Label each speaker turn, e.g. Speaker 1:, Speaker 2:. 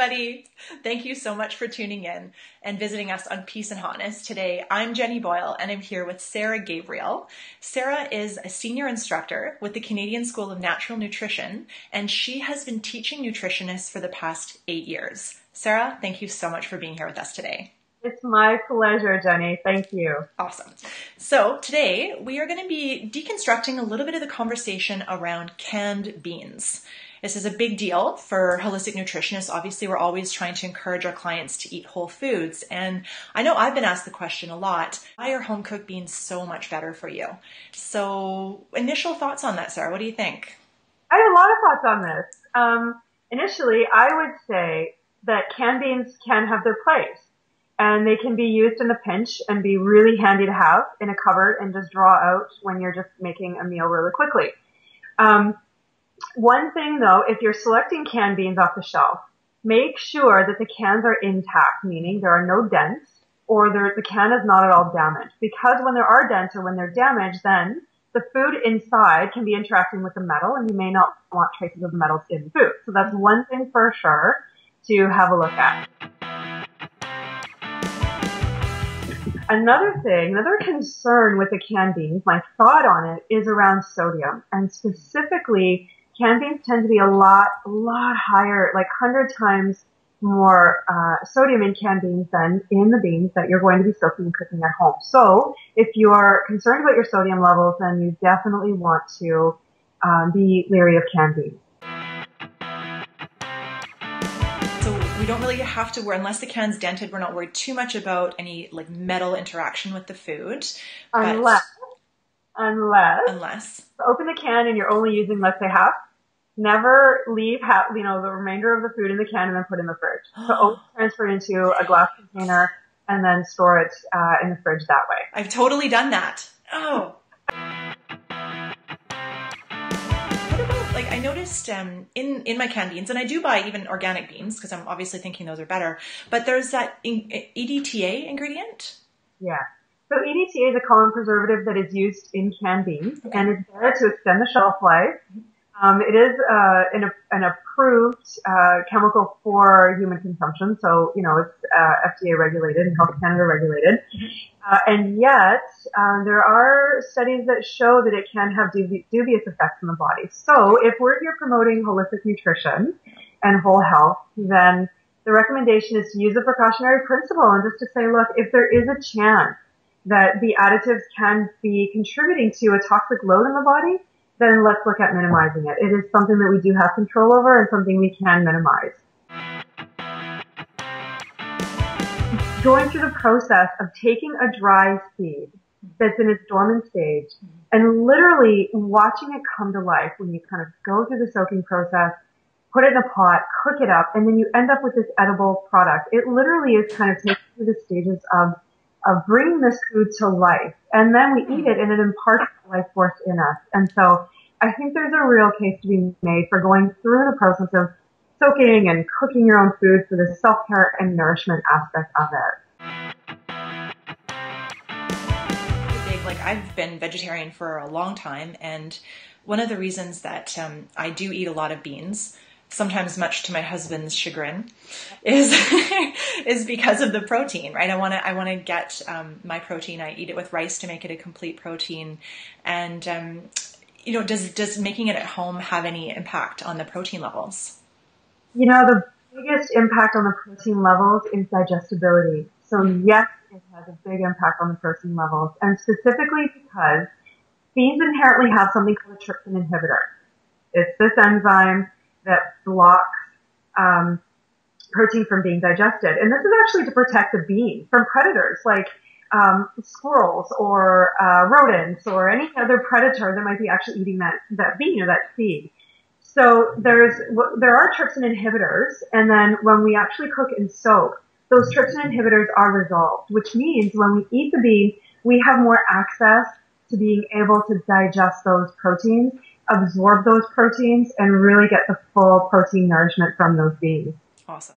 Speaker 1: everybody. Thank you so much for tuning in and visiting us on Peace and Hotness. Today, I'm Jenny Boyle and I'm here with Sara Gebriel. Sara is a senior instructor with the Canadian School of Natural Nutrition, and she has been teaching nutritionists for the past 8 years. Sara, thank you so much for being here with us today.
Speaker 2: It's my pleasure, Jenny. Thank you.
Speaker 1: Awesome. So today we are going to be deconstructing a little bit of the conversation around canned beans. This is a big deal for holistic nutritionists. Obviously, we're always trying to encourage our clients to eat whole foods. And I know I've been asked the question a lot, why are home cooked beans so much better for you? So initial thoughts on that, Sara, what do you think?
Speaker 2: I have a lot of thoughts on this. Initially, I would say that canned beans can have their place. And they can be used in a pinch and be really handy to have in a cupboard and just draw out when you're just making a meal really quickly. One thing though, if you're selecting canned beans off the shelf, make sure that the cans are intact, meaning there are no dents or the can is not at all damaged. Because when there are dents or when they're damaged, then the food inside can be interacting with the metal and you may not want traces of the metals in the food. So that's one thing for sure to have a look at. Another concern with the canned beans, my thought on it, is around sodium. And specifically, canned beans tend to be a lot higher, like 100 times more sodium in canned beans than in the beans that you're going to be soaking and cooking at home. So if you're concerned about your sodium levels, then you definitely want to be wary of canned beans.
Speaker 1: We don't really have to worry, unless the can's dented, we're not worried too much about any like metal interaction with the food.
Speaker 2: Unless
Speaker 1: open
Speaker 2: the can and you're only using, let's say, half. Never leave half, the remainder of the food in the can and then put in the fridge. So always transfer it into a glass container and then store it in the fridge that way.
Speaker 1: I've totally done that. Oh. I noticed in my canned beans, and I do buy even organic beans because I'm obviously thinking those are better, but there's that EDTA ingredient.
Speaker 2: Yeah. So EDTA is a common preservative that is used in canned beans, and it's there to extend the shelf life. It is an approved chemical for human consumption, so it's FDA regulated and Health Canada regulated. And yet there are studies that show that it can have dubious effects on the body. So if we're here promoting holistic nutrition and whole health, then the recommendation is to use a precautionary principle and just to say, look, if there is a chance that the additives can be contributing to a toxic load in the body, then let's look at minimizing it. It is something that we do have control over and something we can minimize. Going through the process of taking a dry seed that's in its dormant stage and literally watching it come to life when you kind of go through the soaking process, put it in a pot, cook it up, and then you end up with this edible product. It literally is kind of taking through the stages of bringing this food to life. And then we eat it and it imparts life force in us. And so I think there's a real case to be made for going through the process of soaking and cooking your own food for the self-care and nourishment aspect of it.
Speaker 1: I've been vegetarian for a long time, and one of the reasons that I do eat a lot of beans, sometimes much to my husband's chagrin, is is because of the protein, right? I want to get my protein. I eat it with rice to make it a complete protein, and does making it at home have any impact on the protein levels?
Speaker 2: The biggest impact on the protein levels is digestibility. So yes, it has a big impact on the protein levels, and specifically because beans inherently have something called a trypsin inhibitor. It's this enzyme that blocks protein from being digested. And this is actually to protect the bean from predators like squirrels or rodents or any other predator that might be actually eating that bean or that seed. So there are trypsin inhibitors, and then when we actually cook and soak, those trypsin inhibitors are resolved, which means when we eat the bean, we have more access to being able to digest those proteins, absorb those proteins, and really get the full protein nourishment from those beans.
Speaker 1: Awesome.